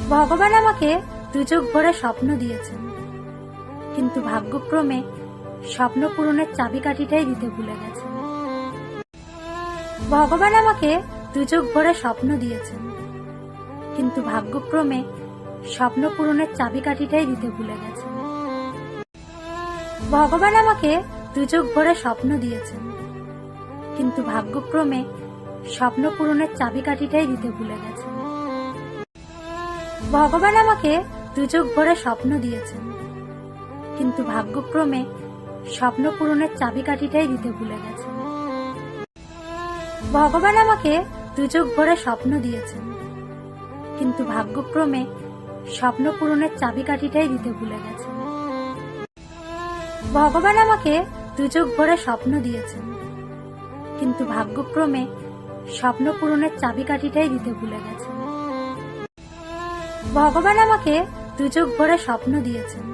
ভগবান আমাকে দুচোখ ভরে স্বপ্ন দিয়েছেন, কিন্তু ভাগ্যক্রমে স্বপ্ন পূরণের চাবিকাঠিটাই দিতে ভুলে গেছেন। ভগবান আমাকে দুচোখ ভরে স্বপ্ন দিয়েছেন, কিন্তু ভাগ্যক্রমে স্বপ্ন পূরণের চাবিকাঠিটাই দিতে ভুলে গেছেন। ভগবান আমাকে দুচোখ ভরে স্বপ্ন দিয়েছেন, কিন্তু ভাগ্যক্রমে স্বপ্ন পূরণের চাবিকাঠিটাই দিতে ভুলে গেছেন। ভগবান আমাকে দুচোখ ভরে স্বপ্ন দিয়েছেন, কিন্তু ভাগ্যক্রমে স্বপ্ন পূরণের চাবিকাঠিটাই দিতে ভুলে গেছেন। ভগবান আমাকে দুচোখ ভরে স্বপ্ন দিয়েছেন, কিন্তু ভাগ্যক্রমে স্বপ্ন পূরণের চাবিকাঠিটাই দিতে ভুলে গেছেন। ভগবান আমাকে দুচোখ ভরে স্বপ্ন দিয়েছেন, কিন্তু ভাগ্যক্রমে স্বপ্ন পূরণের চাবিকাঠিটাই দিতে ভুলে গেছেন। ভগবান আমাকে দুচোখ ভরে স্বপ্ন দিয়েছেন,